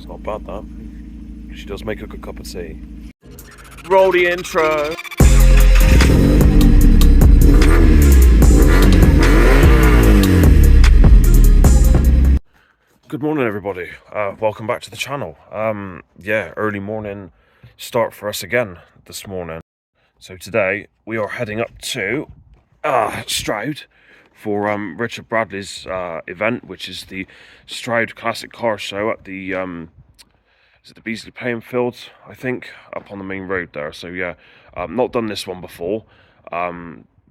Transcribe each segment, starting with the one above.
It's not bad, that. She does make a good cup of tea. Roll the intro. Good morning, everybody. Welcome back to the channel. Yeah, early morning start for us again this morning. So today we are heading up to Stroud for Richard Bradley's event, which is the Stroud Classic Car Show at the is it the Beasley playing field, I think, up on the main road there. So yeah, not done this one before.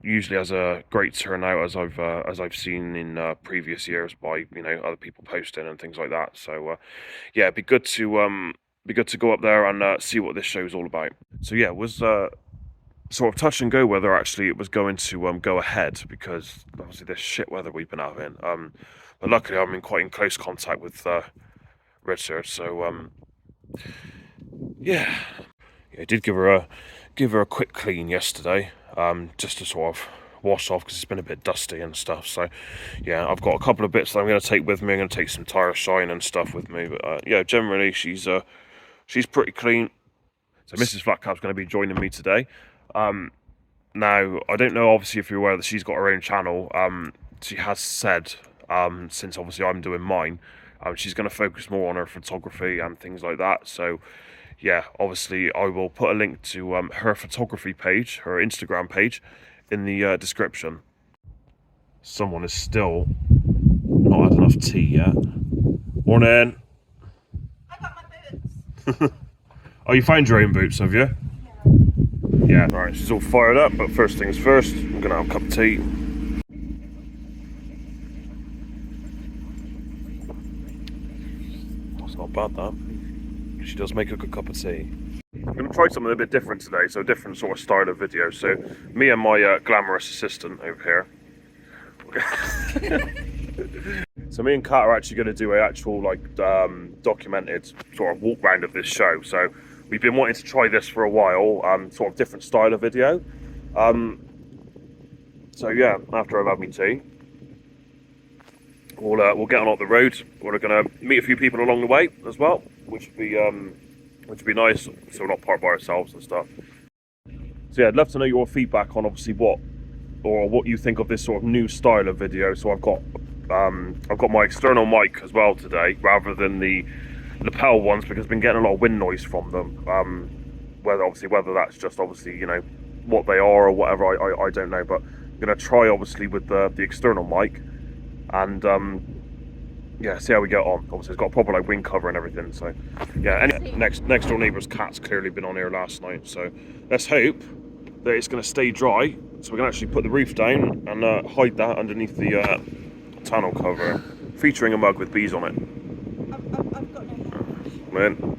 Usually has a great turnout, as I've seen in previous years by other people posting and things like that. So yeah, it'd be good to go up there and see what this show's all about. So yeah, it was sort of touch and go whether actually it was going to go ahead, because obviously this shit weather we've been having. But luckily I'm in quite close contact with Richard, so yeah, I did give her a quick clean yesterday, just to sort of wash off because it's been a bit dusty and stuff. So yeah, I've got a couple of bits that I'm going to take with me. I'm going to take some tire shine and stuff with me, but yeah, generally she's pretty clean. So Mrs. Flatcap's going to be joining me today. Now I don't know, obviously, if you're aware that she's got her own channel. She has said, since obviously I'm doing mine, she's going to focus more on her photography and things like that. So yeah, obviously I will put a link to her photography page, her Instagram page, in the description. Someone is still not had enough tea yet. Morning. I got my boots. Oh, you found your own boots, have you? Yeah. Right, she's all fired up, but first things first, I'm going to have a cup of tea. That's not bad, that. She does make a good cup of tea. I'm going to try something a bit different today, so a different sort of style of video. So me and my glamorous assistant over here. So me and Kat are actually going to do a actual documented sort of walk round of this show. So we've been wanting to try this for a while, sort of different style of video. So yeah, after I've had my tea, we'll get on the road. We're going to meet a few people along the way as well, which would be nice, so we're not parked by ourselves and stuff. So yeah, I'd love to know your feedback on obviously what you think of this sort of new style of video. So I've got my external mic as well today, rather than the lapel ones, because I've been getting a lot of wind noise from them. Whether that's just obviously what they are or whatever, I don't know. But I'm gonna try obviously with the external mic, and yeah, see how we get on. Obviously, it's got a proper wing cover and everything. So yeah, next door neighbour's cat's clearly been on here last night. So let's hope that it's going to stay dry, so we can actually put the roof down and hide that underneath the tonneau cover, featuring a mug with bees on it. I've got no. Come in.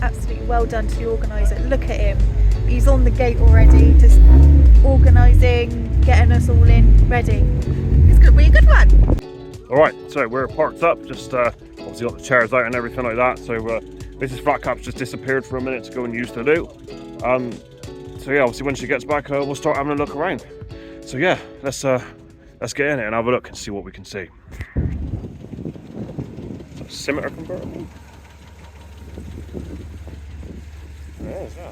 Absolutely well done to the organiser. Look at him, he's on the gate already, just organising, getting us all in ready. It's going to be a good one. Alright, so we're parked up, just obviously got the chairs out and everything like that. So Mrs. Flatcap's just disappeared for a minute to go and use the loo. So yeah, obviously when she gets back, we'll start having a look around. So yeah, let's get in it and have a look and see what we can see. Scimitar convertible. Yeah, yeah.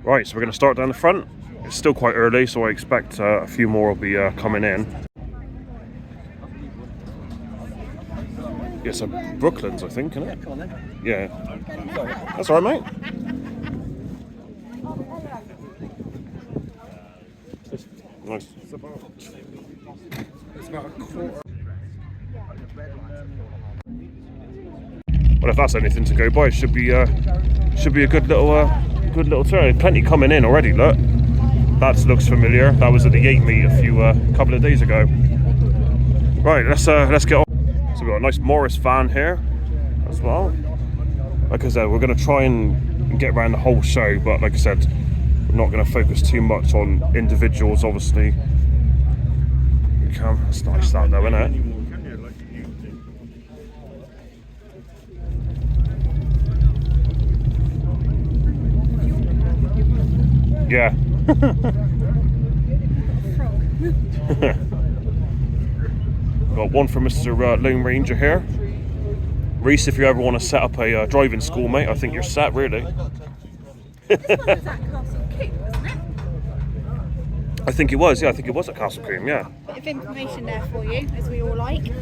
Right, so we're going to start down the front. It's still quite early, so I expect a few more will be coming in. Yeah, so Brooklands, I think, isn't it? Yeah. That's all right, mate. Nice. It's about a quarter. Well, if that's anything to go by, it should be a good little Good little turn. Plenty coming in already, look. That looks familiar. That was at the 8 meet a couple of days ago. Right, let's get on. So we've got a nice Morris van here as well. Like I said, we're going to try and get around the whole show, but like I said, we're not going to focus too much on individuals, obviously. It's nice that though, isn't it? Yeah. Got one for Mr. Lone Ranger here. Reese, if you ever want to set up a driving school, mate, I think you're set, really. This one was at Castle King, wasn't it? I think it was, yeah, I think it was at Castle Cream, yeah. Bit of information there for you, as we all like.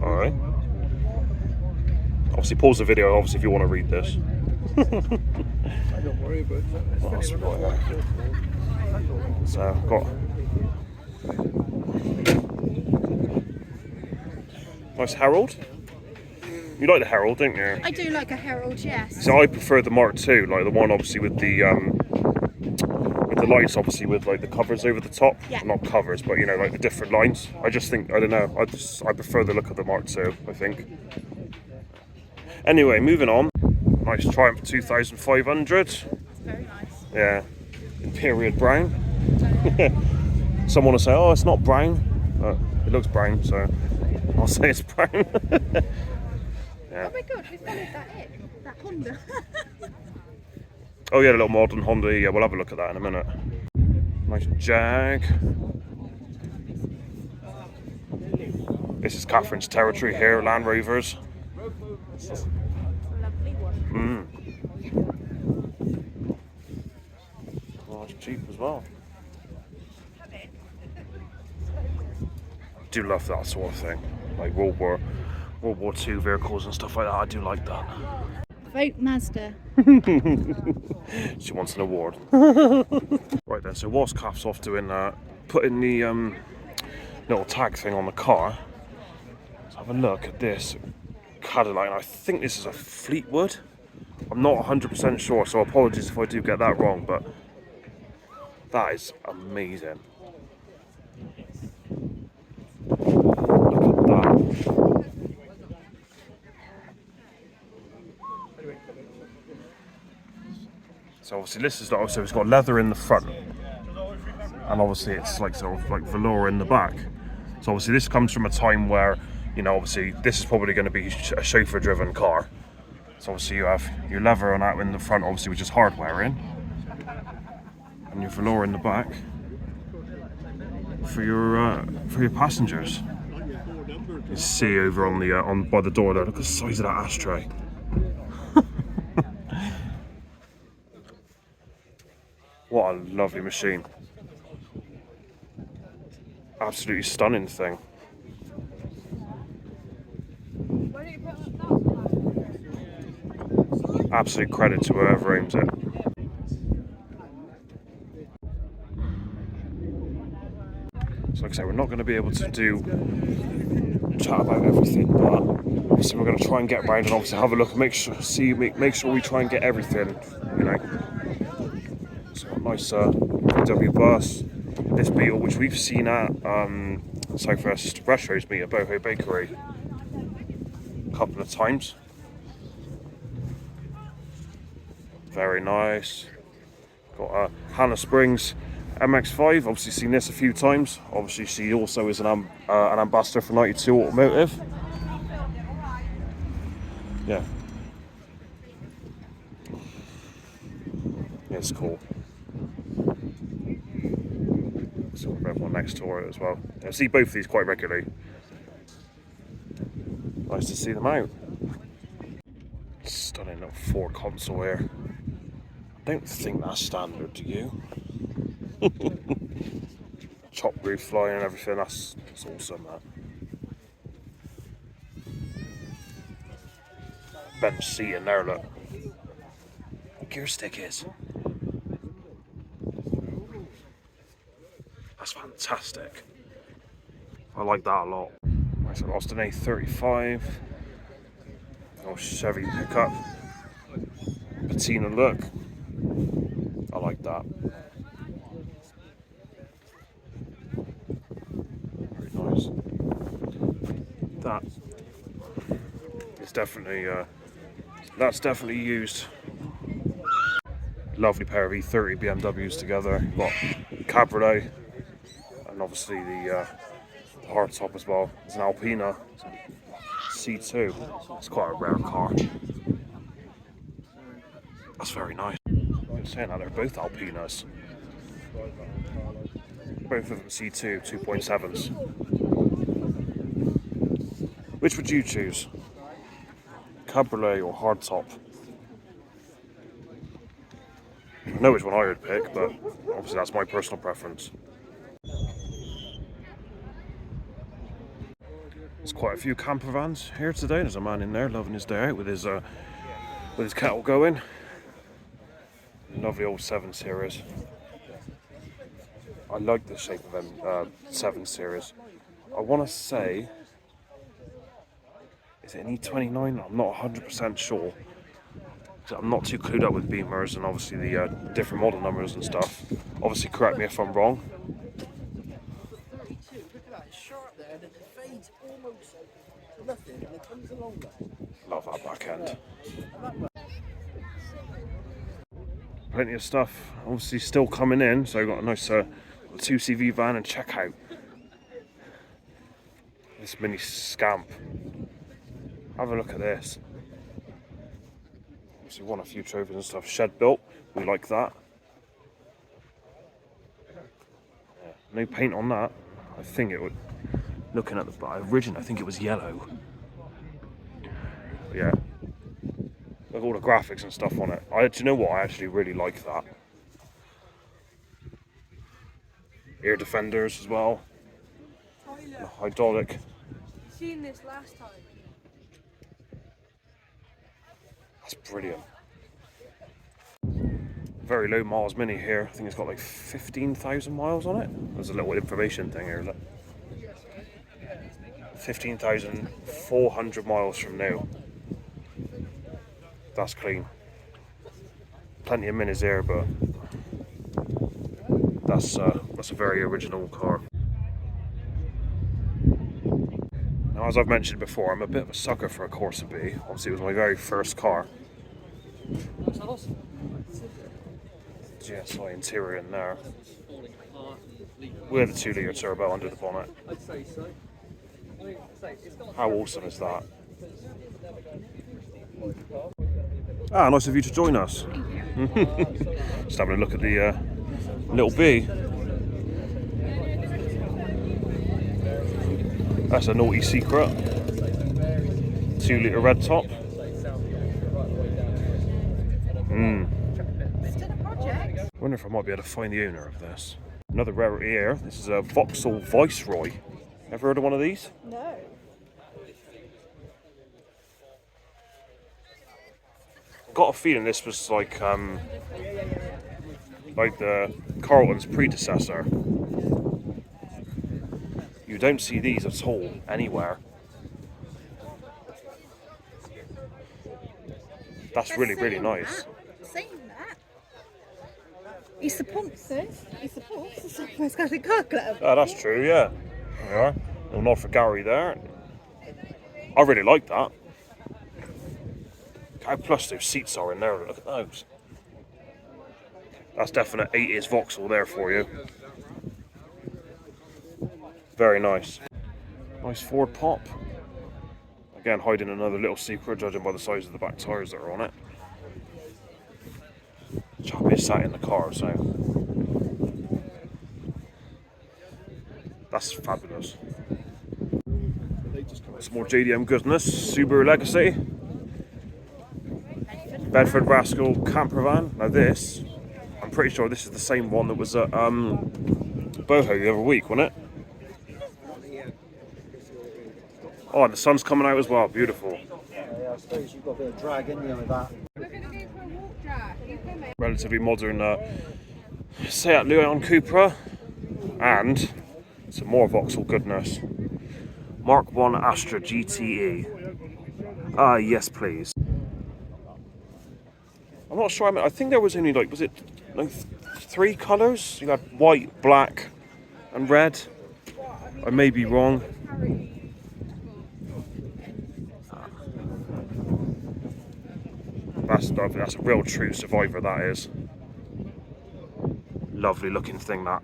Alright. Obviously, pause the video, obviously, if you want to read this. Don't worry about that. What else we got here? So, got nice Herald. You like the Herald, don't you? I do like a Herald, yes. So I prefer the Mark II, like the one obviously with the lights, obviously with like the covers over the top. Yeah. Not covers, but you know, like the different lines. I just think, I don't know, I prefer the look of the Mark II, I think. Anyway, moving on. Nice Triumph 2500. It's very nice. Yeah. Imperial brown. Someone will say, oh, it's not brown. But it looks brown, so I'll say it's brown. Yeah. Oh my god, we followed that in. That Honda. Oh yeah, the little modern Honda. Yeah, we'll have a look at that in a minute. Nice Jag. This is Catherine's territory here, Land Rovers. Lovely one. Nice Jeep as well. Do love that sort of thing, like World War II vehicles and stuff like that. I do like that. Vote Mazda. She wants an award. Right then, so whilst Kath's off doing that, putting the little tag thing on the car, let's have a look at this Cadillac. And I think this is a Fleetwood. I'm not 100% sure, so apologies if I do get that wrong, but that is amazing. Look at that. So obviously this is also, it's got leather in the front, and obviously it's like sort of like velour in the back. So obviously this comes from a time where, you know, obviously this is probably going to be a chauffeur driven car. So obviously you have your leather on that in the front, obviously, which is hardware in, and your velour in the back for your passengers. You see over on the by the door there, look at the size of that ashtray. What a lovely machine. Absolutely stunning thing. Absolute credit to whoever owns it. So like I say, we're not going to be able to chat about everything, but obviously we're going to try and get around and obviously have a look and make sure we try and get everything, you know. So nice VW bus. This Beetle, which we've seen at Southwest Retros meet at Boho Bakery a couple of times. Very nice. Got Hannah Springs MX-5. Obviously seen this a few times. Obviously she also is an ambassador for 92 Automotive. Yeah. Yeah, it's cool. So we have one next to it as well. I see both of these quite regularly. Nice to see them out. Stunning little Ford console here. I don't think that's standard, do you? Chop roof flying and everything, that's awesome, that. Bench seat in there, look. Gear stick is. That's fantastic. I like that a lot. Nice Austin A35. Oh, Chevy pickup. Patina look. I like that. Very nice. That is definitely, that's definitely used. Lovely pair of E30 BMWs together. You've got Cabriolet and obviously the hardtop as well. It's an Alpina C2. It's quite a rare car. That's very nice. I'm saying that they're both Alpinas. Both of them C2 2.7s. Which would you choose? Cabriolet or hardtop? I know which one I would pick, but obviously that's my personal preference. There's quite a few camper vans here today. There's a man in there loving his day out with his kettle going. Lovely old 7 Series. I like the shape of them 7 Series. I want to say, is it an E29? I'm not 100% sure. I'm not too clued up with Beamers and obviously the different model numbers and stuff. Obviously, correct me if I'm wrong. Love that back end. Plenty of stuff obviously still coming in, so I've got a nice 2CV van, and check out this mini scamp. Have a look at this. Obviously won a few trophies and stuff. Shed built, we like that. Yeah, no paint on that. I think it would, looking at the original, I think it was yellow. But yeah, look at all the graphics and stuff on it. Do you know what? I actually really like that. Ear defenders as well. The hydraulic. Seen this last time. That's brilliant. Very low miles mini here. I think it's got like 15,000 miles on it. There's a little information thing here. Look. 15,400 miles from new. That's clean. Plenty of minis here, but that's a very original car. Now, as I've mentioned before, I'm a bit of a sucker for a Corsa B. Obviously, it was my very first car. GSI interior in there. With a 2-litre turbo under the bonnet. How awesome is that? Ah, nice of you to join us. Just having a look at the little B. That's a naughty secret. 2-litre red top. Wonder if I might be able to find the owner of this. Another rarity here. This is a Vauxhall Viceroy. Ever heard of one of these? No. Got a feeling this was like the Carlton's predecessor. You don't see these at all anywhere. That's really, really nice. Saying that, he supports this. He supports the Stroud Classic Car Club. Oh, that's true, yeah. There we are. Little nod for Gary there. I really like that. How plush those seats are in there, look at those. That's definite 80s Vauxhall there for you. Very nice. Nice Ford pop. Again, hiding another little secret, judging by the size of the back tyres that are on it. Chap is sat in the car, so that's fabulous. Some more JDM goodness. Subaru Legacy. Bedford Rascal camper van. Now this, I'm pretty sure this is the same one that was at Boho the other week, wasn't it? Oh, and the sun's coming out as well. Beautiful. Yeah, I suppose you've got a bit of drag in you with that. We're going to go for a walk, Jack. You come in. Relatively modern Seat Leon Cupra, and some more Vauxhall goodness. Mark 1 Astra GTE. Yes, please. I'm not sure. I think there was only like, was it like 3 colours? You had white, black, and red. I may be wrong. That's a real true survivor, that is. Lovely looking thing, that.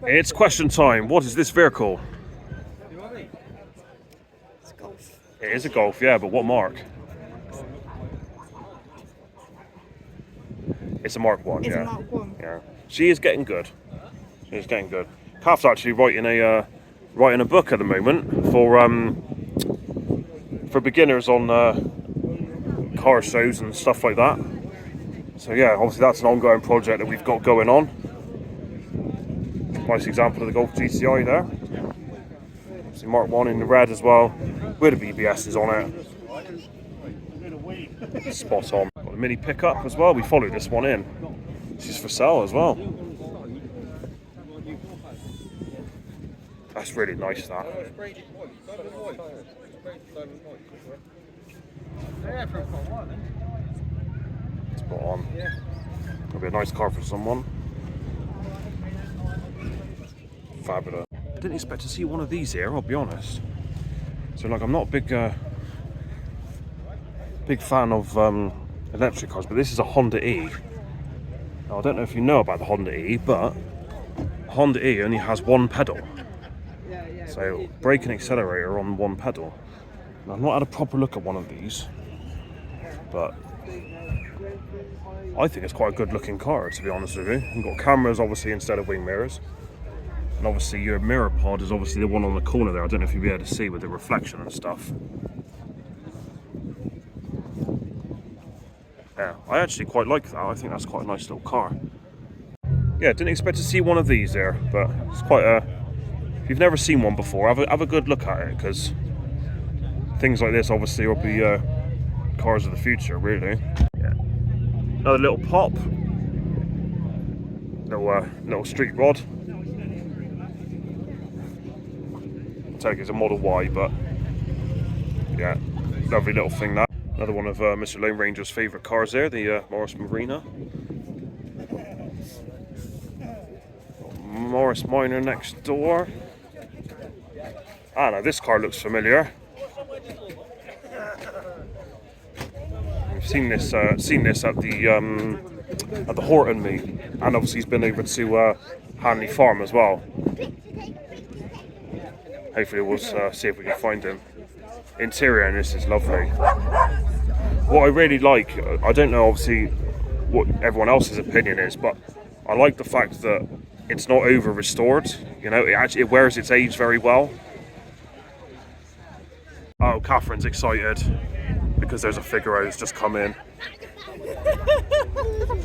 It's question time. What is this vehicle? It's golf. It is a Golf, yeah, but what mark? It's a Mark 1, It's yeah. a Mark 1. Yeah. She is getting good. She is getting good. Kath's actually writing a book at the moment for beginners on car shows and stuff like that. So yeah, obviously that's an ongoing project that we've got going on. Nice example of the Golf GTI there. Obviously Mark 1 in the red as well, with the BBSs on it. Spot on. Got a mini pickup as well. We followed this one in. She's for sale as well. That's really nice, that. Spot on. That'll be a nice car for someone. Fabulous. I didn't expect to see one of these here, I'll be honest. So like, I'm not a big fan of electric cars, but this is a Honda E. Now I don't know if you know about the Honda E, but Honda E only has 1 pedal. So brake and accelerator on 1 pedal. Now, I've not had a proper look at one of these, but I think it's quite a good looking car, to be honest with you. You've got cameras obviously instead of wing mirrors. And obviously your mirror pod is obviously the one on the corner there. I don't know if you'll be able to see with the reflection and stuff. Yeah, I actually quite like that. I think that's quite a nice little car. Yeah, didn't expect to see one of these there, but it's quite a... If you've never seen one before, have a good look at it, because things like this obviously will be cars of the future, really. Yeah. Another little pop. Little street rod. I think it's a Model Y, but yeah, lovely little thing that. Another one of Mr. Lone Ranger's favourite cars there, the Morris Marina. Morris Minor next door. Ah, now this car looks familiar. We've seen this at the Horton meet, and obviously he's been over to Hanley Farm as well. Hopefully we'll see if we can find him. Interior, and this is lovely. What I really like, I don't know obviously what everyone else's opinion is, but I like the fact that it's not over restored. You know, it wears its age very well. Oh, Catherine's excited because there's a figure who's just come in.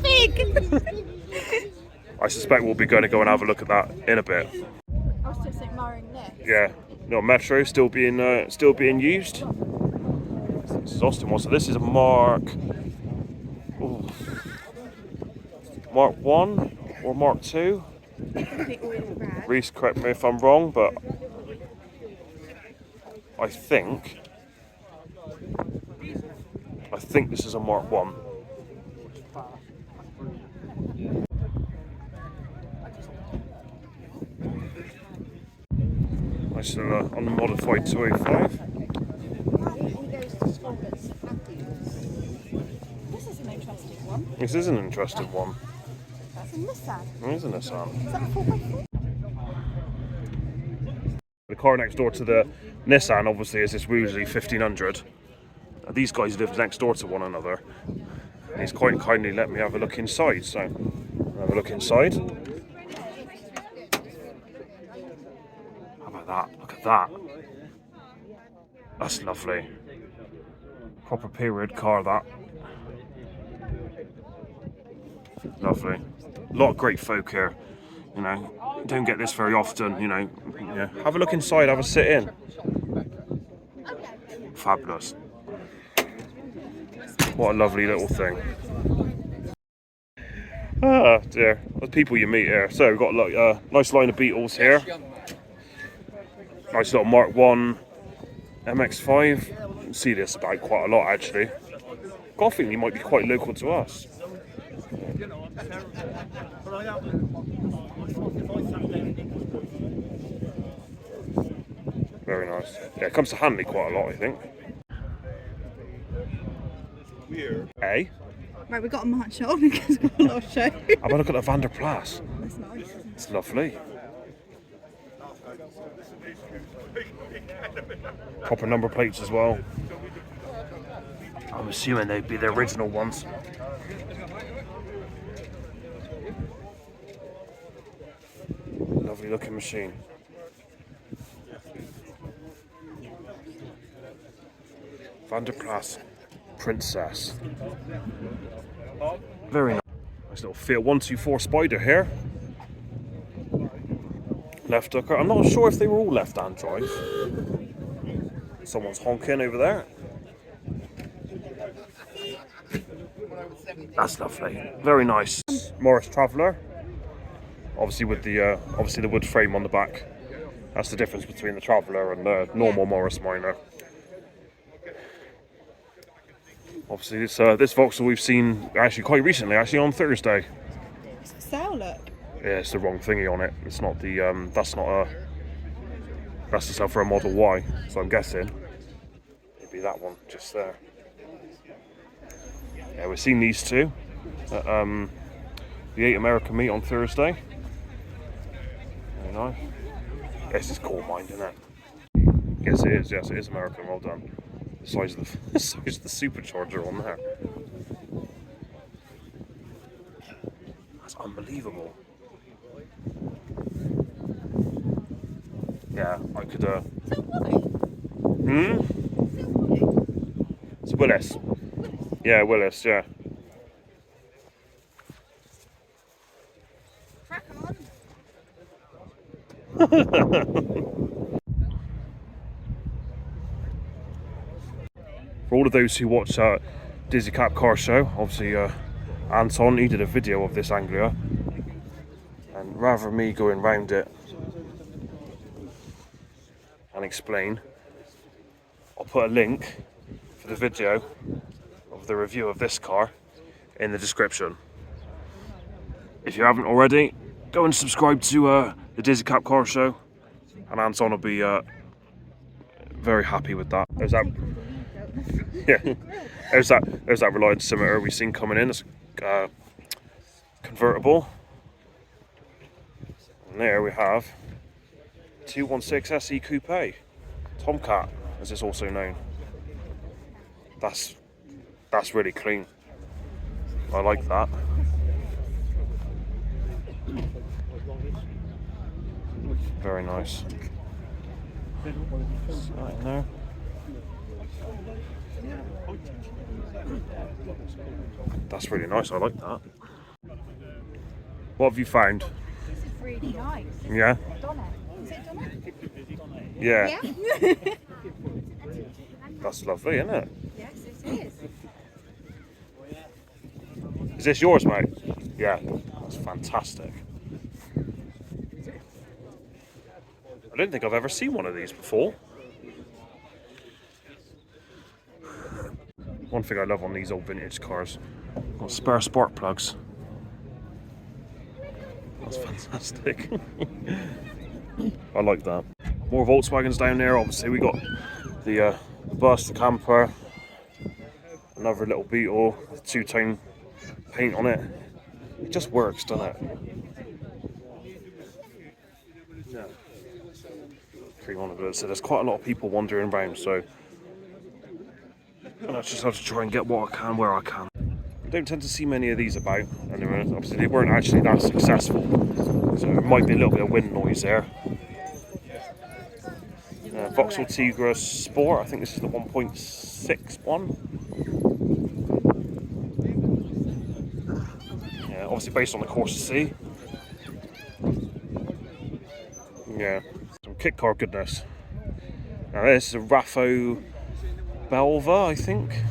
Big! I suspect we'll be going to go and have a look at that in a bit. I was just admiring this. Yeah, no, Metro still being used. This is Austin one, so this is a Mark 1 or Mark 2. Reese, correct me if I'm wrong, but I think this is a Mark 1. Nice little unmodified 205. This is an interesting one. This is an interesting one. That's a Nissan. It is a Nissan. Is that a 4x4? The car next door to the Nissan obviously is this Woosley 1500. These guys live next door to one another. And he's quite kindly let me have a look inside, so I'll have a look inside. How about that? Look at that. That's lovely. Proper period car, that. Lovely. A lot of great folk here. You know, you don't get this very often, you know. Yeah. Have a look inside, have a sit in. Fabulous. What a lovely little thing. Ah, dear. The people you meet here. So we've got like a nice line of Beetles here. Nice little Mark 1 MX-5. You see this about quite a lot actually. I think he might be quite local to us. Very nice. Yeah, it comes to Hanley quite a lot, I think. Hey? Right, we've got a match on because we've got a lot of show. Have a look at the Van der Plas. That's nice, isn't it? It's lovely. Proper number plates as well. I'm assuming they'd be the original ones. Lovely looking machine. Van der Plas Princess. Very nice. Nice little Fiat 124 Spider here. Left hooker. I'm not sure if they were all left-hand drive. Someone's honking over there. That's lovely. Very nice. Morris Traveller. Obviously with the wood frame on the back. That's the difference between the Traveller and the normal Morris Minor. Obviously this Vauxhall we've seen actually quite recently, actually on Thursday. It's for sale, look. Yeah, it's the wrong thingy on it. It's not the that's the sell for a Model Y. So I'm guessing it'd be that one just there. Yeah, we've seen these two at the 8 American meet on Thursday. Very nice. This is coal mined, isn't it? Yes, it is. Yes, it is American. Well done. The size of the size of the supercharger on there. That's unbelievable. Yeah, I could. It's Willis. Yeah, Willis. Yeah. Crack on. For all of those who watch Dizzy Cap Car Show, obviously Anton, he did a video of this Anglia, and rather than me going round it and explain, I'll put a link for the video of the review of this car in the description. If you haven't already, go and subscribe to the Dizzy Cap Car Show, and Anton will be very happy with that. There's that. Yeah, there's that Reliance Scimitar we've seen coming in. It's convertible. And there we have 216 SE Coupe, Tomcat, as it's also known. That's really clean. I like that. Very nice. Right in there. That's really nice, I like that. What have you found? This is really nice. Yeah? Donna. Is it Donna? Yeah. Yeah. That's lovely, isn't it? Yes, it is. Is this yours, mate? Yeah, that's fantastic. I don't think I've ever seen one of these before. One thing I love on these old vintage cars, got spare spark plugs. That's fantastic. I like that. More Volkswagens down there. Obviously we got the bus, the camper, another little Beetle with two-tone paint on it. It just works, doesn't it? Yeah. So there's quite a lot of people wandering around, so I just have to try and get what I can where I can. I don't tend to see many of these about, and obviously they weren't actually that successful, so there might be a little bit of wind noise there. Vauxhall Tigra Sport, I think this is the 1.6 one. Yeah, obviously based on the Corsa C. Yeah, some kit car goodness. Now this is a Raffo Belva, I think.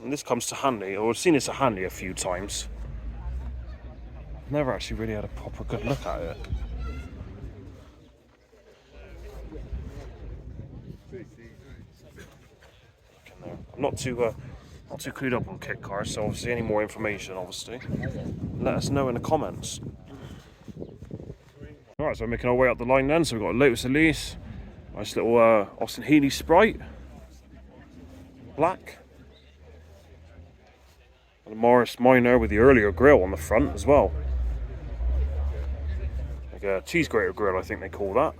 And this comes to Hanley, or I've seen this at Hanley a few times. Never actually really had a proper good look at it. not too clued up on kit cars, so obviously any more information, obviously, let us know in the comments. Alright, so we're making our way up the line then. So we've got a Lotus Elise, nice little Austin Healey Sprite, black, and a Morris Minor with the earlier grille on the front as well. Like a cheese grater grill, I think they call that.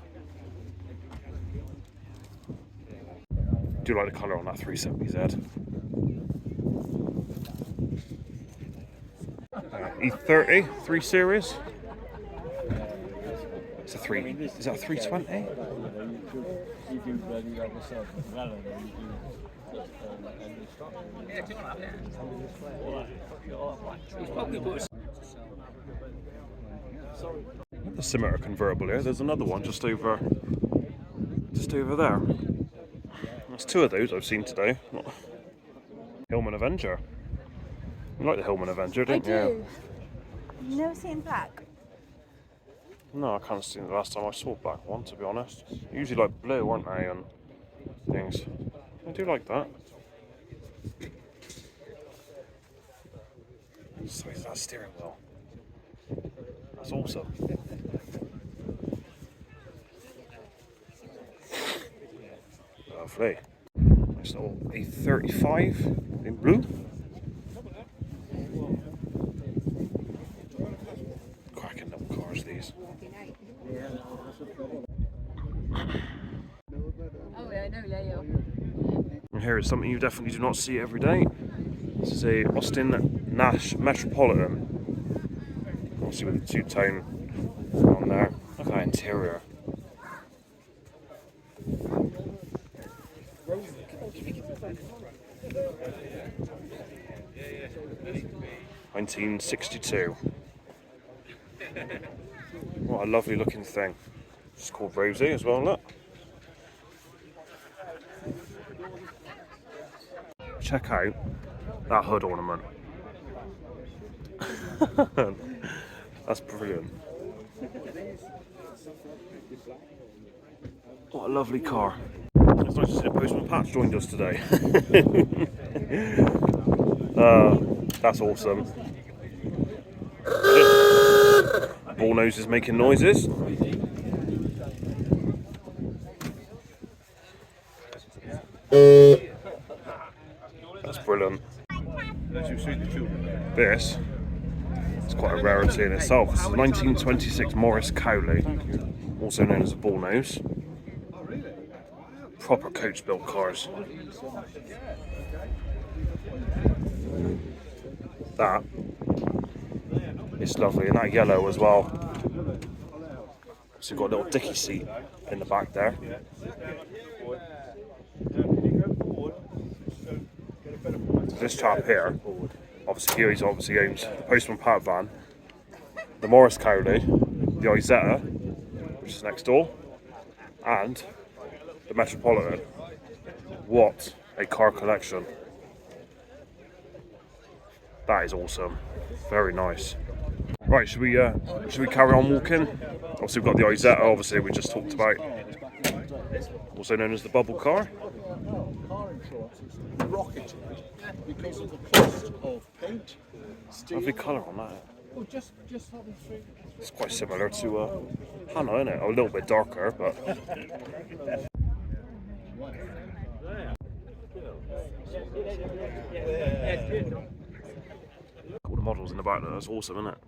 Do like the colour on that 370Z. E30 3 Series. It's a 3. Is that a 320? The similar convertible here. There's another one just over there. There's two of those I've seen today. Hillman Avenger. You like the Hillman Avenger, didn't you? I do. You've never seen black? No, I can't have seen it the last time I saw a black one, to be honest. Usually like blue, aren't they, and things. I do like that. So is that steering wheel? That's awesome. Lovely. Nice little A35 in blue. Cracking little cars, these. And here is something you definitely do not see every day. This is a Austin Nash Metropolitan. Obviously with the two-tone on there. Look at that interior. (1962). What a lovely looking thing. It's called Rosie as well, look. Check out that hood ornament. That's brilliant. What a lovely car. It's nice to see the postman Patch joined us today. That's awesome. Ball nose is making noises. That's brilliant. This is quite a rarity in itself. This is a 1926 Morris Cowley, also known as a ball nose. Proper coach built cars. That is lovely, and that yellow as well. So you've got a little dicky seat in the back there. This chap here, obviously he obviously owns the Postman Pat van, the Morris Cowley, the Isetta, which is next door, and the Metropolitan. What a car collection. That is awesome. Very nice. Right, should we carry on walking? Obviously we've got the Isetta, obviously we just talked about, also known as the bubble car. Car insurance is rocketed because of the cost of paint, steel. Lovely colour on that. Well, just have them through. It's quite similar to Hannah, isn't it? A little bit darker, but. All the models in the back there, that's awesome, isn't it?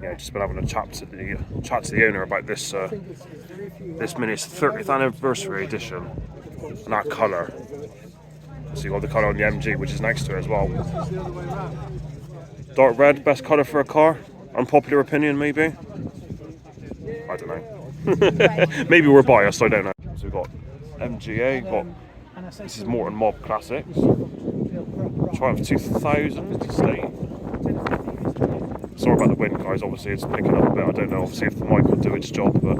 Yeah, just been having a chat to the owner about this this Mini's 30th anniversary edition and that colour. So you got the colour on the MG, which is next to it as well. Dark red, best colour for a car. Unpopular opinion, maybe. I don't know. Maybe we're biased. I don't know. So we've got MGA. Got this is Morton Mob Classics. Triumph 2000 estate. Sorry about the wind, guys. Obviously, it's picking up a bit. I don't know. Obviously, if the mic will do its job, but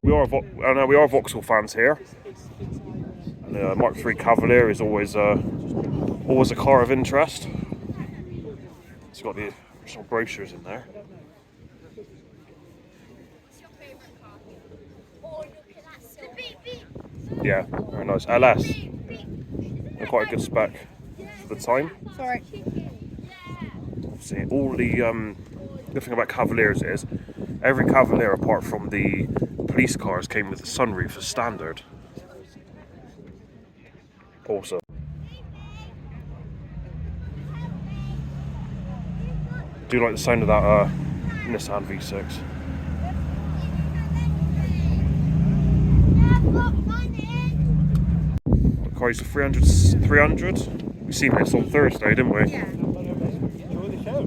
we are Vauxhall fans here. And the Mark III Cavalier is always a car of interest. It's got the original brochures in there. Yeah, very nice. LS. They're quite a good spec for the time. Sorry. See, all the good thing about Cavaliers is every Cavalier apart from the police cars came with the sunroof as standard. Awesome. Do you like the sound of that Nissan V6? The car is a 300. We seen this on Thursday, didn't we? Yeah.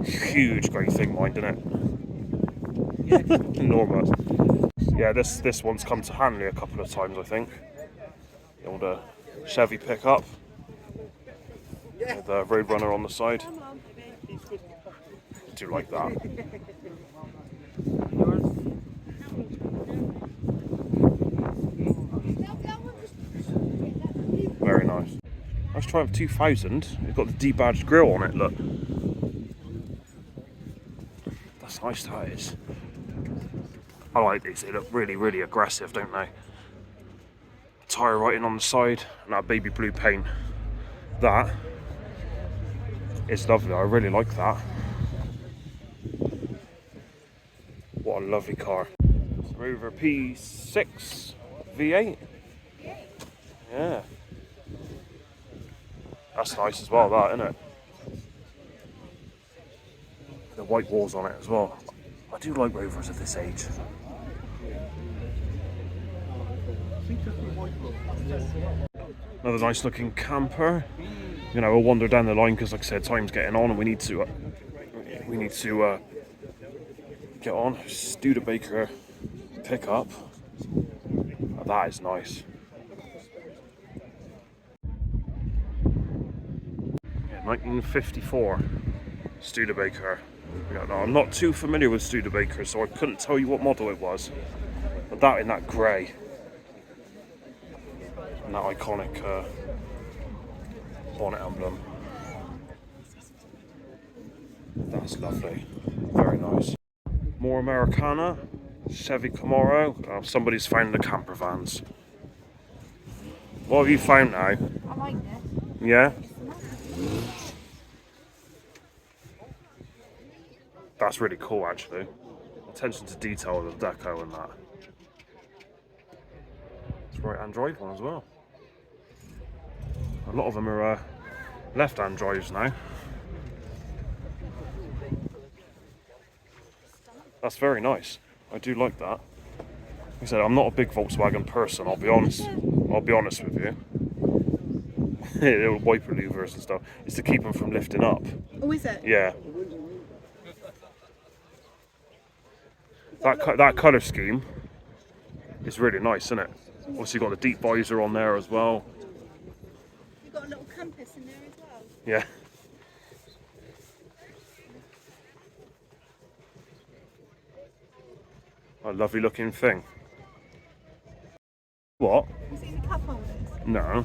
Huge, great thing, mind, isn't it? Enormous. Yeah, this one's come to Anglia a couple of times, I think. The old Chevy pickup with a Roadrunner on the side. I do like that. Very nice. Nice Triumph 2000. It's got the D-badged grille on it, look. That's nice, that is. I like these, they look really, really aggressive, don't they? Tyre writing on the side and that baby blue paint. That is lovely, I really like that. What a lovely car. Rover P6 V8. Yeah. That's nice as well, that, isn't it? The white walls on it as well. I do like Rovers at this age. Another nice looking camper. You know, we'll wander down the line because, like I said, time's getting on and we need to get on. Studebaker pickup. Oh, that is nice. Yeah, 1954 Studebaker. Yeah, no, I'm not too familiar with Studebaker, so I couldn't tell you what model it was. But that in that grey. And that iconic bonnet emblem. That's lovely. Very nice. More Americana. Chevy Camaro. Somebody's found the camper vans. What have you found now? I like this. Yeah? That's really cool, actually. Attention to detail of the deco and that. It's right-hand drive one as well. A lot of them are left-hand drives now. That's very nice. I do like that. Like I said, I'm not a big Volkswagen person. I'll be honest. I'll be honest with you. Little wiper louvers and stuff. It's to keep them from lifting up. Oh, is it? Yeah. That colour scheme is really nice, isn't it? Also, you've got the deep visor on there as well. You've got a little compass in there as well. Yeah. A lovely looking thing. What? You see the cup holders? No.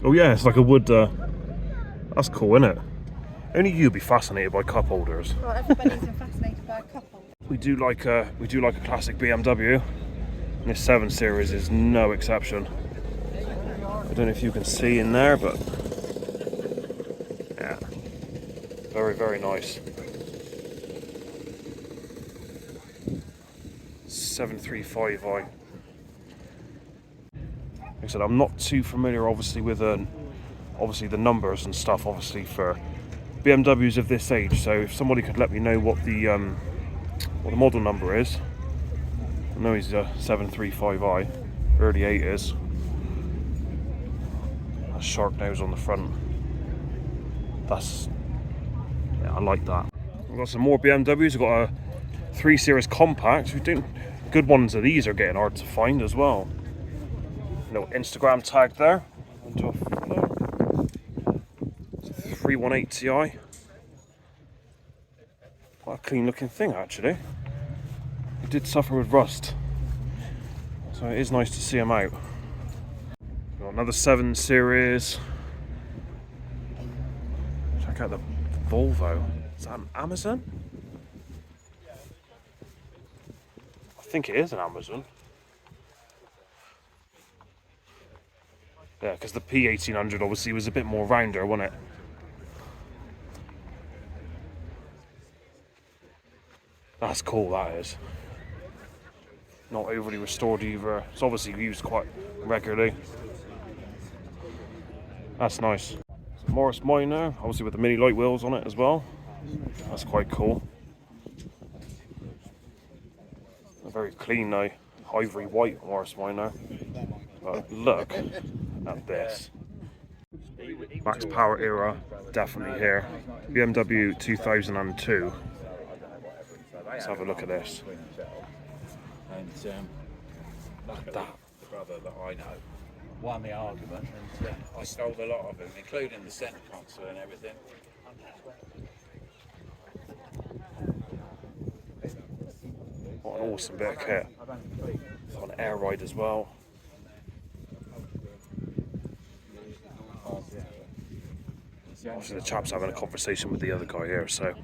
Oh yeah, it's like a wood. That's cool, isn't it? Only you'd be fascinated by cup holders. Well, everybody's been fascinated by a cup holder. We do like a classic BMW. And this 7 Series is no exception. I don't know if you can see in there, but yeah, very, very nice. 735i. Like I said, I'm not too familiar, obviously, with obviously the numbers and stuff, obviously for BMWs of this age. So if somebody could let me know what the model number is. I know he's a 735i, early 80s. A shark nose on the front. Yeah, I like that. We've got some more BMWs. We've got a 3 Series compact. Good ones of these are getting hard to find as well. No Instagram tag there. Onto a 318 Ti. Quite a clean looking thing, actually. It did suffer with rust, so it is nice to see them out. Got another 7 Series. Check out the Volvo. Is that an Amazon? I think it is an Amazon. Yeah, because the P1800 obviously was a bit more rounder, wasn't it? That's cool, that is. Not overly restored either. It's obviously used quite regularly. That's nice. So Morris Minor, obviously with the mini light wheels on it as well. That's quite cool. Very clean now, ivory white Morris Minor. But look at this. Max Power era, definitely here. BMW 2002. Let's have a look at this. And Look at that. the brother that I know won the argument, and I stole a lot of them, including the centre console and everything. What an awesome bit of kit. It's on air ride as well. Obviously the chap's having a conversation with the other guy here, so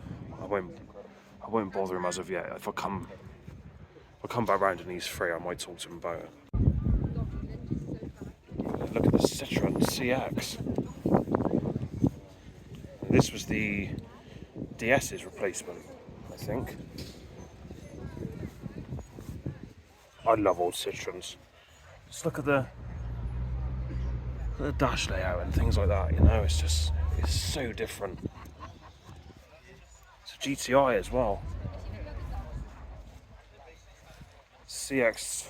I won't bother him as of yet. If I come back round and he's free, I might talk to him about it. Look at the Citroen CX. This was the DS's replacement, I think. I love old Citroens. Just look at the dash layout and things like that, you know, it's so different. It's a GTI as well. CX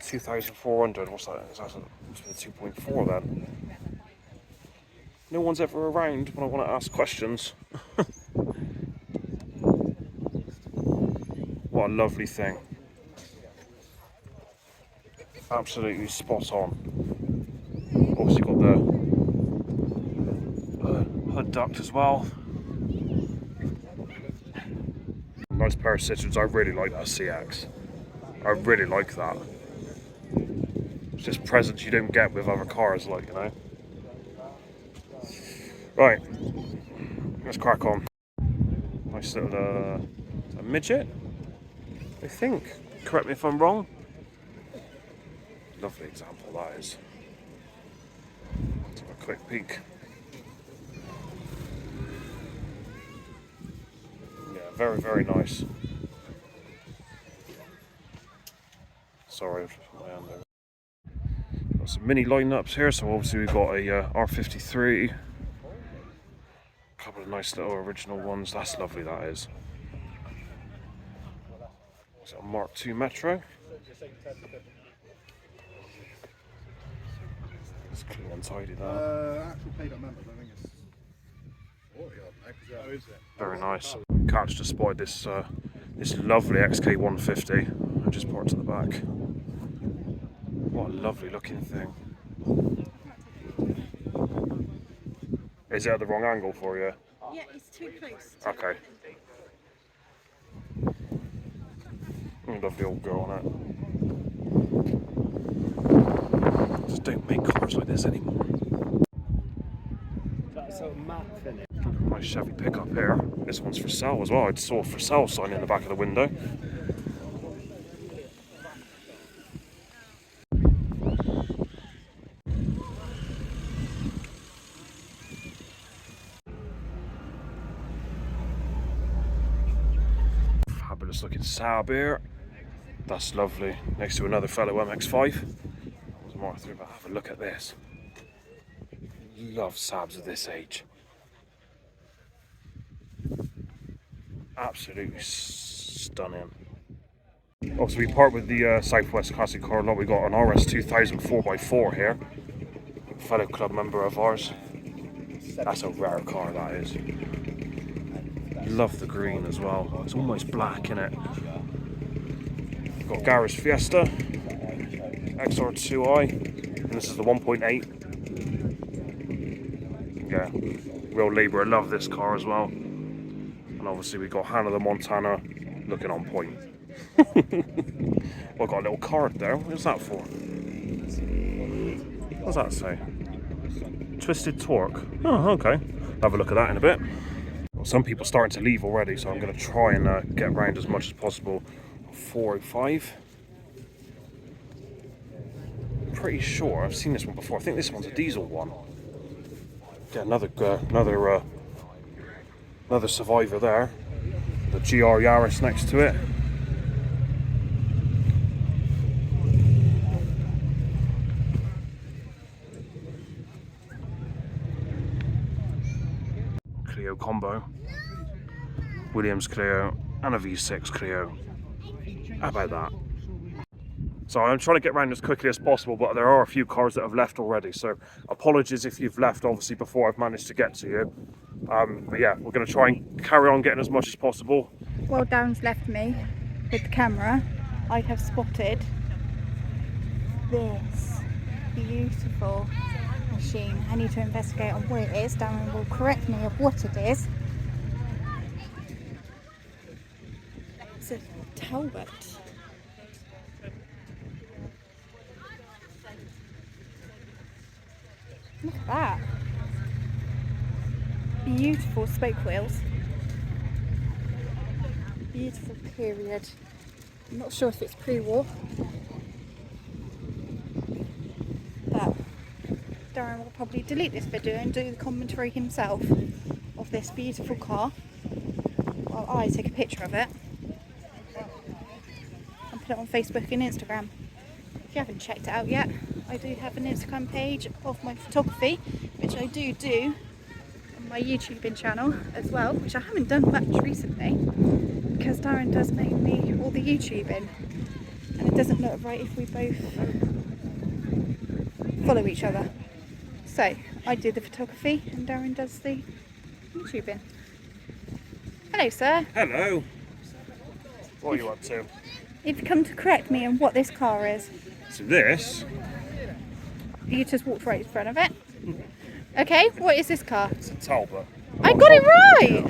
2400, what's that? That's a 2.4 then. No one's ever around when I want to ask questions. What a lovely thing. Absolutely spot on. Obviously got the hood duct as well. Nice pair of Citroens. I really like that CX. I really like that. It's just presents you don't get with other cars, like, you know. Right, let's crack on. Nice little a midget, I think. Correct me if I'm wrong. Lovely example that is. Let's have a quick peek. Yeah, very, very nice. Sorry for my hand there. Got some mini lineups here, so obviously we've got a R53. A couple of nice little original ones. That's lovely, that is. Is it a Mark II Metro? It's clean and tidy there. Actual paid up members, I think it's 40 odd now. Oh, is it? Very nice. Catch just spotted this this lovely XK150. I just brought it to the back. What a lovely looking thing. Is it at the wrong angle for you? Yeah, it's too close. Okay. Lovely old girl on it. Just don't make cars like this anymore. That's sort of matte finish. Nice Chevy pickup here. This one's for sale as well. I saw a for sale sign in the back of the window. Fabulous looking Saab here. That's lovely. Next to another fellow MX-5. There's more through, but have a look at this. Love Saabs of this age. Absolutely stunning. Also, we part with the Southwest Classic Car lot. We got an RS 2000 4x4 here. A fellow club member of ours. That's a rare car, that is. Love the green as well. It's almost black, innit? Got Garage Fiesta, XR2i, and this is the 1.8. Yeah, real Labour. I love this car as well. And obviously we got Hannah the Montana looking on point. Well, I got a little card there. What's that for? What does that say? Twisted Torque. Oh, okay. Have a look at that in a bit. Well, some people starting to leave already, so I'm going to try and get around as much as possible. 405. pretty sure I've seen this one before. I think this one's a diesel one. Get another Survivor there. The GR Yaris next to it. Clio combo. Williams Clio and a V6 Clio. How about that? So I'm trying to get around as quickly as possible, but there are a few cars that have left already. So apologies if you've left, obviously, before I've managed to get to you. But yeah, we're going to try and carry on getting as much as possible. While Darren's left me with the camera, I have spotted this beautiful machine. I need to investigate on what it is. Darren will correct me of what it is. It's a Talbot. Look at that. Beautiful spoke wheels. Beautiful period. I'm not sure if it's pre-war. But Darren will probably delete this video and do the commentary himself of this beautiful car while I take a picture of it and put it on Facebook and Instagram. If you haven't checked it out yet, I do have an Instagram page of my photography, which I do on my YouTubing channel as well, which I haven't done much recently because Darren does mainly all the YouTubing, and it doesn't look right if we both follow each other. So I do the photography and Darren does the YouTubing. Hello, sir. Hello. What are you up to? If you come to correct me on what this car is. So this, You just walked right in front of it. Okay, what is this car? it's a Talbot. I got it right!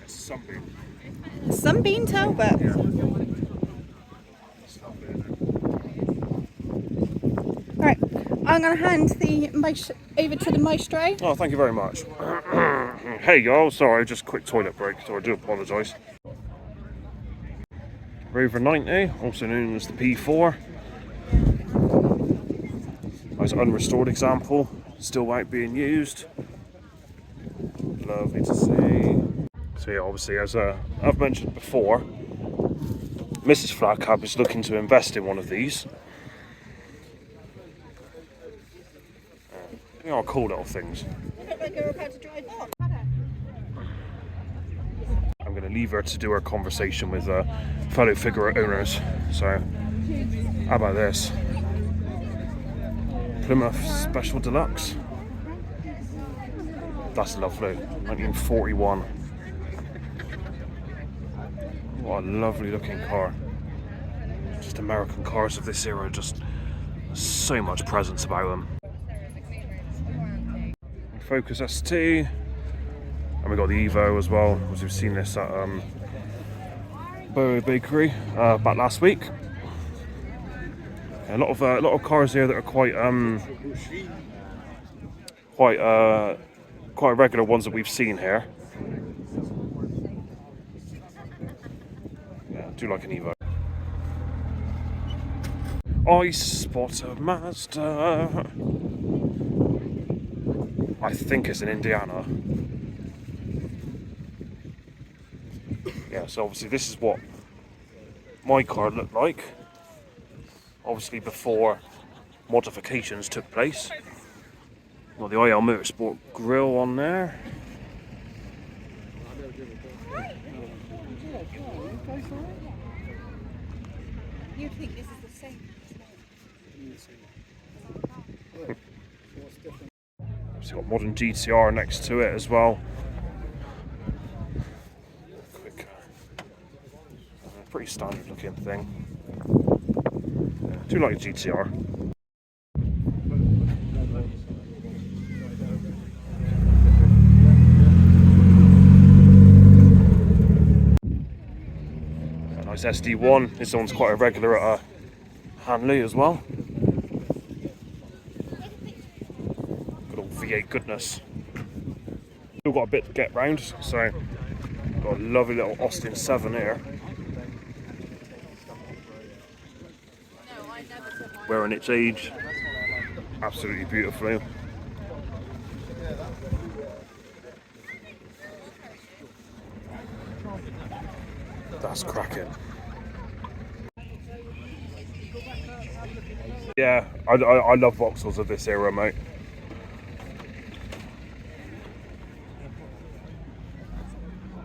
It's a Sunbeam. Sunbeam Talbot. Right, I'm going to hand the over to the maestro. Oh, thank you very much. Hey y'all, sorry, just a quick toilet break, so I do apologise. Rover 90, also known as the P4. Nice unrestored example, still out being used. Lovely to see. So yeah, obviously, as I've mentioned before, Mrs. Flatcap is looking to invest in one of these. They are cool little things. I'm going to leave her to do her conversation with fellow figure owners. So, how about this? Plymouth Special Deluxe. That's lovely. 1941. What a lovely looking car. Just American cars of this era, just so much presence about them. Focus ST. And we got the Evo as well, as we've seen this at Bowie Bakery back last week. A lot of cars here that are quite regular ones that we've seen here. Yeah, I do like an Evo. I spot a Mazda. I think it's in Indiana. Yeah, so obviously this is what my car looked like. Obviously before modifications took place. Got the IL Motorsport grille on there. You think this is the same? It's got modern GTR next to it as well. Pretty standard looking thing. I do like a GTR. A nice SD1. This one's quite a regular at Hanley as well. Good old V8 goodness. Still got a bit to get round, so got a lovely little Austin 7 here. Wearing its age absolutely beautifully. That's cracking. Yeah, I love Vauxhalls of this era, mate.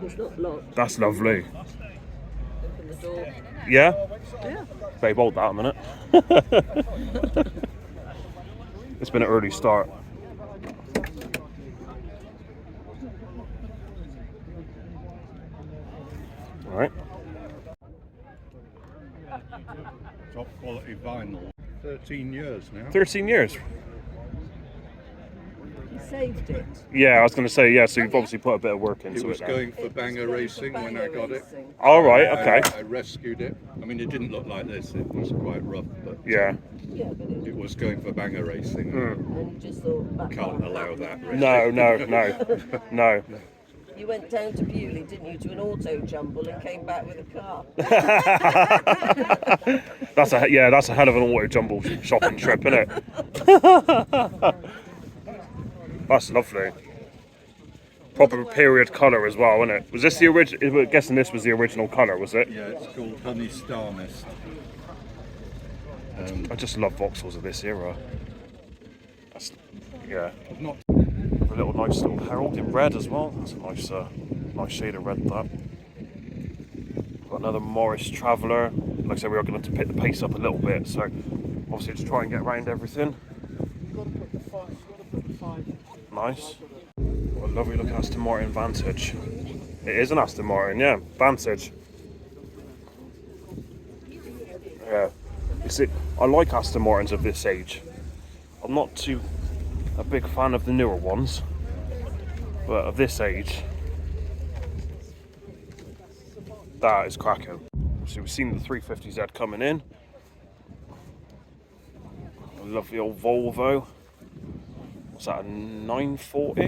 It's not locked. That's lovely. Open the door. Yeah? Yeah. Babe, hold that a minute. It's been an early start. Alright. Top quality vinyl. 13 years now. 13 years. You saved it. Yeah, I was going to say, yeah, so you've obviously put a bit of work into It was now. going for banger racing when I got it. All right, okay. I rescued it. I mean, it didn't look like this. It was quite rough, but Yeah. Yeah, but it was going for banger racing. and you just thought that Can't allow that. Really. No. No. You went down to Bewley, didn't you, to an auto jumble and came back with a car. That's a hell of an auto jumble shopping trip, isn't it? That's lovely. Proper period colour as well, isn't it? Was this the original? We're guessing this was the original colour, was it? Yeah, it's called Honey Star Mist. I just love Vauxhalls of this era. Yeah. I've not A nice little herald in red as well. That's a nice shade of red. That. Got another Morris Traveller. Like I said, we are going to have to pick the pace up a little bit, so obviously just try and get around everything. Nice. What a lovely looking Aston Martin Vantage. It is an Aston Martin, yeah. Vantage. Yeah. You see, I like Aston Martins of this age. I'm not too a big fan of the newer ones, but of this age, that is cracking. So we've seen the 350Z coming in. A lovely old Volvo. What's that, a 940?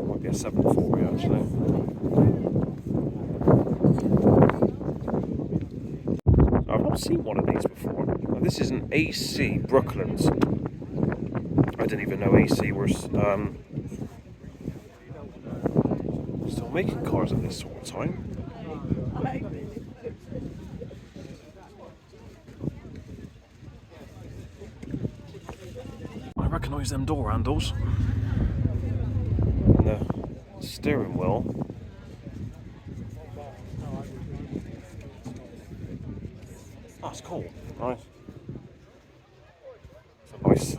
Might be a 740 actually. I've not seen one of these before. Now, this is an AC Brooklands. I didn't even know AC were still making cars at this sort of time. I recognise them door handles and the steering wheel. That's cool. Nice. It's a nice.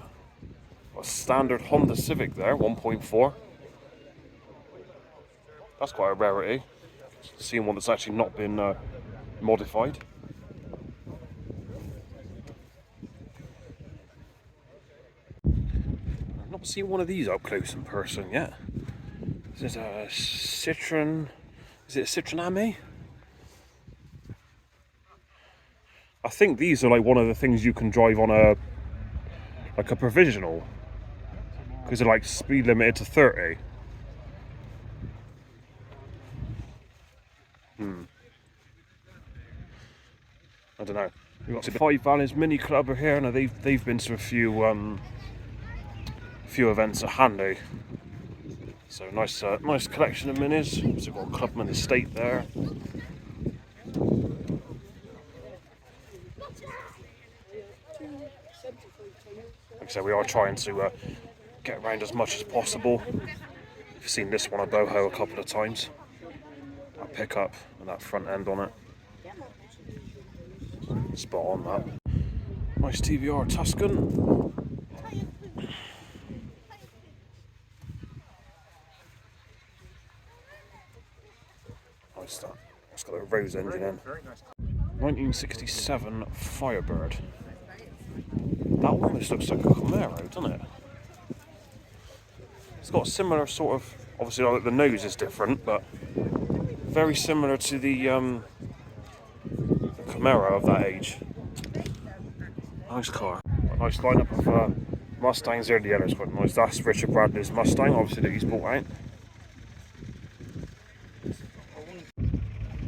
A standard Honda Civic there, 1.4. That's quite a rarity. Seeing one that's actually not been modified. I've not seen one of these up close in person yet. This is a Citroen. Is it a Citroen Ame? I think these are like one of the things you can drive on a provisional. Because they're like speed limited to 30. I don't know. We've got the Five Valleys Mini Club here. Now they've been to a few events at Handy. So nice collection of minis. So we've got a Clubman Estate there. Like I said, we are trying to get around as much as possible. I've seen this one at Boho a couple of times. That pickup and that front end on it. Spot on that. Nice TVR Tuscan. Nice that. It's got a Rose engine in. 1967 Firebird. That almost looks like a Camaro, doesn't it? It's got a similar sort of, obviously like the nose is different, but very similar to the Camaro of that age. Nice car. A nice lineup of Mustangs are the others quite nice. That's Richard Bradley's Mustang, obviously, that he's bought out. You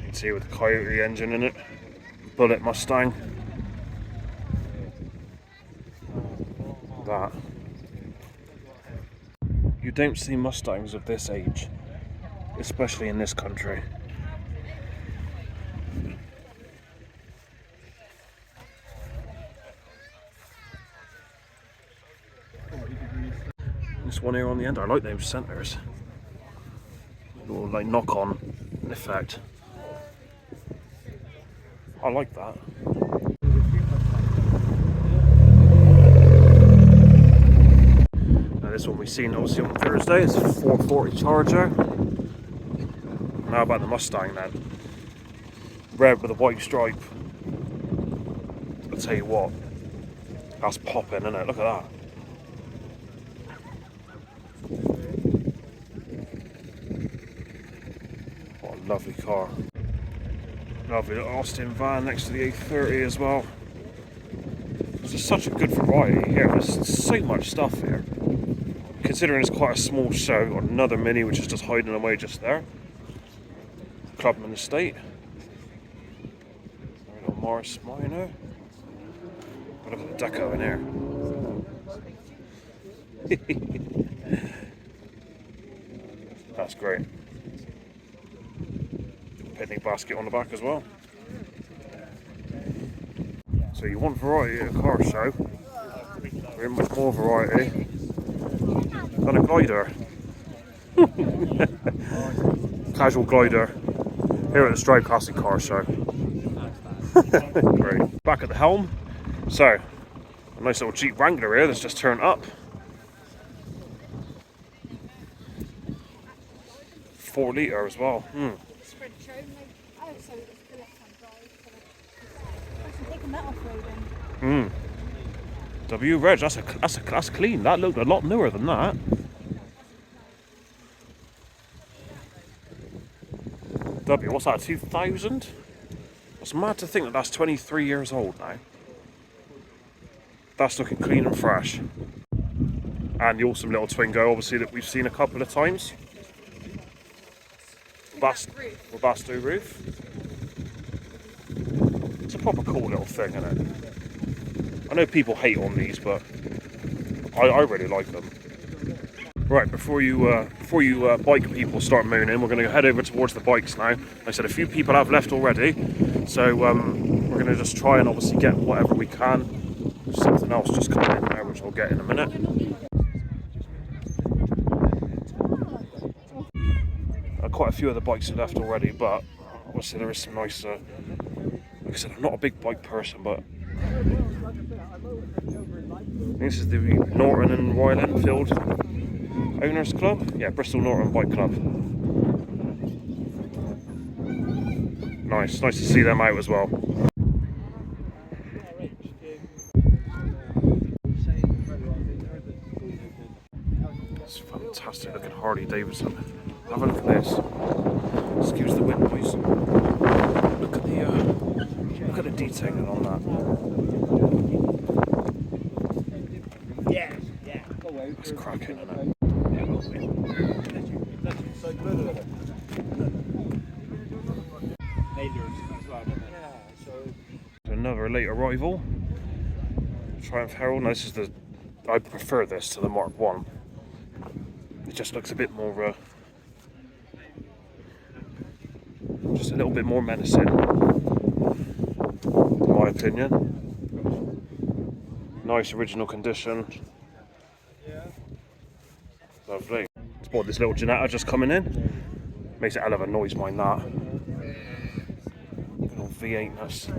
can see with the Coyote engine in it. Bullet Mustang. That. You don't see Mustangs of this age, especially in this country. This one here on the end, I like those centres. Little like knock-on effect. I like that. Now this one we've seen obviously on Thursday, it's a 440 Charger. Now about the Mustang then. Red with a white stripe. I'll tell you what, that's popping, isn't it? Look at that. What a lovely car. Lovely little Austin van next to the A30 as well. There's just such a good variety here. There's so much stuff here. Considering it's quite a small show, got another Mini which is just hiding away just there. Clubman Estate. A little Morris Minor. But look at the deco in here. That's great. Picnic basket on the back as well. So you want variety at a car show. Very much more variety than a glider. Casual glider here at the Stroud Classic Car Show. Great. Back at the helm. So a nice little Jeep Wrangler here that's just turned up. 4 litre as well. W Reg, that's clean. That looked a lot newer than that. W, what's that? 2000? It's mad to think that that's 23 years old now. That's looking clean and fresh. And the awesome little Twingo, obviously, that we've seen a couple of times. Webasto roof. It's a proper cool little thing, isn't it? I know people hate on these, but I really like them. Right, before you bike people start moaning, we're going to head over towards the bikes now. Like I said, a few people have left already, so we're going to just try and obviously get whatever we can. There's something else just coming in there, which I'll get in a minute. Quite a few of the bikes are left already, but obviously there is some nice, like I said, I'm not a big bike person, but this is the Norton and Royal Enfield Owners Club. Yeah, Bristol Norton Bike Club. Nice to see them out as well. It's fantastic looking Harley Davidson. Have a look at this. Excuse the wind noise. Look at the detailing on that. Yeah. It's cracking, isn't it? Another late arrival. Triumph Herald. Now this is I prefer this to the Mark 1. It just looks a bit more just a little bit more menacing, in my opinion. Nice original condition. Lovely. Spotted this little Janetta just coming in. Makes a hell of a noise, mind that. Little V8-ness.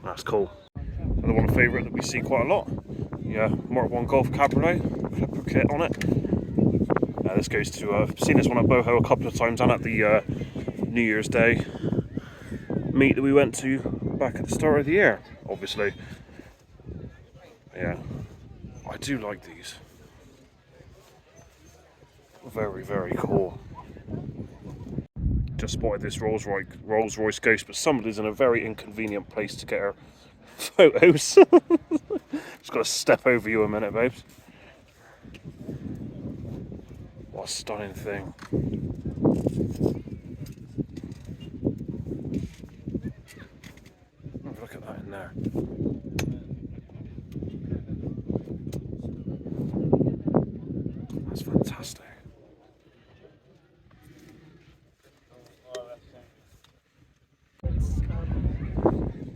That's cool. Another one favourite that we see quite a lot. Yeah, Mark 1 Golf Cabriolet, Clipper kit on it. This goes to, I've seen this one at Boho a couple of times and at the New Year's Day meet that we went to back at the start of the year, obviously. Yeah, I do like these. Very, very cool. just spotted this Rolls Royce Ghost, but somebody's in a very inconvenient place to get her photos. Just got to step over you a minute, babes. What a stunning thing. Oh, look at that in there. That's fantastic.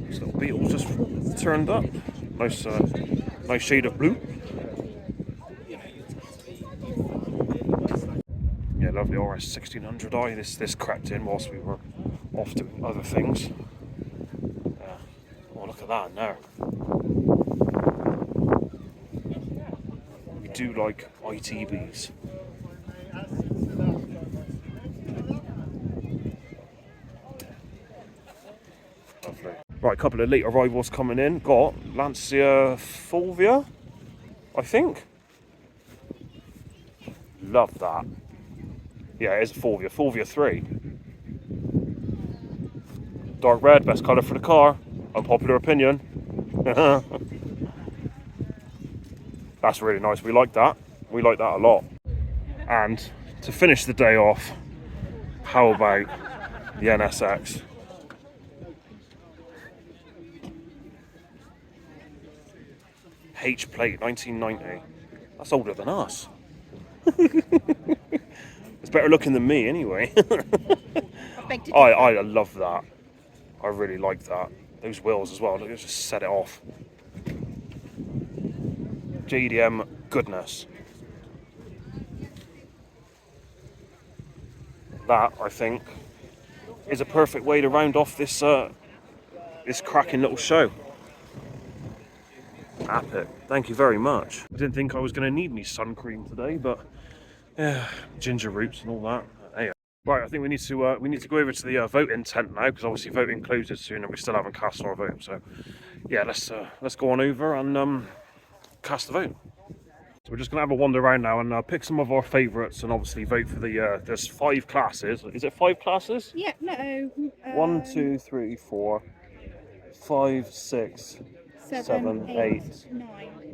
This little Beetle's just turned up. Nice, nice shade of blue. Yeah, lovely RS 1600i. This crept in whilst we were off doing other things. Yeah. Oh, look at that in there. We do like ITBs. Lovely. Right, a couple of late arrivals coming in. Got Lancia Fulvia, I think. Love that. Yeah, it is a Fulvia. Fulvia 3. Dark red, best colour for the car. Unpopular opinion. That's really nice. We like that. We like that a lot. And to finish the day off, how about the NSX? H plate, 1990. That's older than us. It's better looking than me anyway. I love that. I really like that. Those wheels as well. Look, just set it off. JDM goodness. That, I think, is a perfect way to round off this this cracking little show. Epic. Thank you very much. I didn't think I was going to need any sun cream today, but yeah, ginger roots and all that. Hey. Right, I think we need to go over to the voting tent now, because obviously voting closes soon and we still haven't cast our vote. So yeah, let's go on over and cast the vote. So we're just gonna have a wander around now and pick some of our favourites and obviously vote for the. There's 5 classes. Is it 5 classes? Yeah, no. 1, 2, 3, 4, 5, 6, 7, 8,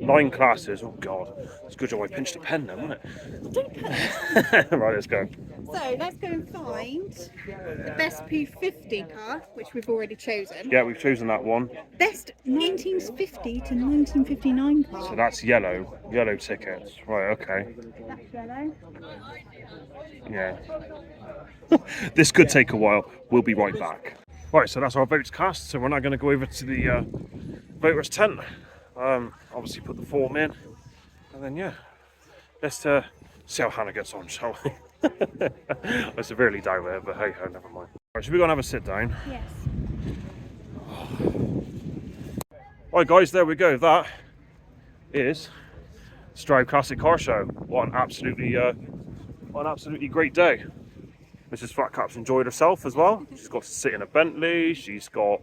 9 classes. Oh god, it's a good job I pinched a pen then, wasn't it? Don't put Right, let's go. So let's go and find the best P50 car, which we've already chosen. Yeah, we've chosen that one. Best 1950 to 1959 car. So that's yellow tickets. Right, okay. That's yellow. Yeah. This could take a while. We'll be right back. Right, so that's our votes cast. So we're now going to go over to the voters tent. Obviously put the form in, and then yeah, let's see how Hannah gets on, shall we? I severely doubt it, but hey ho, never mind. Right, should we go and have a sit down? Yes. Right guys, there we go. That is Stroud Classic Car Show. What an absolutely great day. Mrs. Flatcap's enjoyed herself as well. She's got to sit in a Bentley. She's got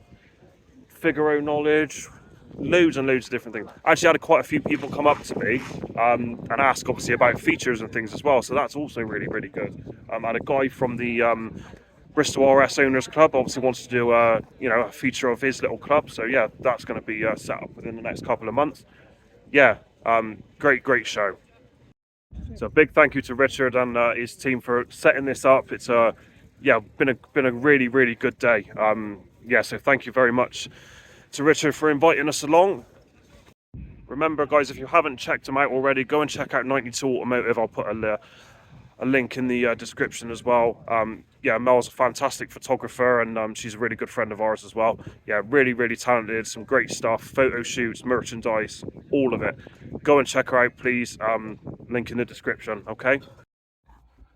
Figaro knowledge. Loads and loads of different things. I actually had quite a few people come up to me and ask obviously about features and things as well, so that's also really good. I had a guy from the Bristol RS Owners Club obviously wants to do a feature of his little club, so yeah, that's going to be set up within the next couple of months. Yeah, great show. So a big thank you to Richard and his team for setting this up. It's been a really good day. Yeah, so thank you very much to Richard for inviting us along. Remember guys, if you haven't checked them out already, go and check out 92 Automotive. I'll put a link in the description as well. Yeah, Mel's a fantastic photographer and she's a really good friend of ours as well. Yeah, really talented, some great stuff, photo shoots, merchandise, all of it. Go and check her out please, link in the description, okay?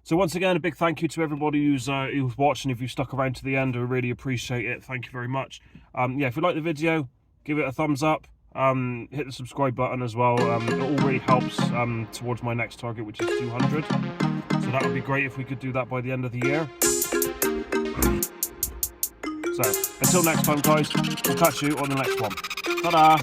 So once again, a big thank you to everybody who's watching. If you stuck around to the end, I really appreciate it. Thank you very much. Yeah, if you like the video, give it a thumbs up. Hit the subscribe button as well. It all really helps towards my next target, which is 200. So that would be great if we could do that by the end of the year. So until next time, guys, we'll catch you on the next one. Ta-da!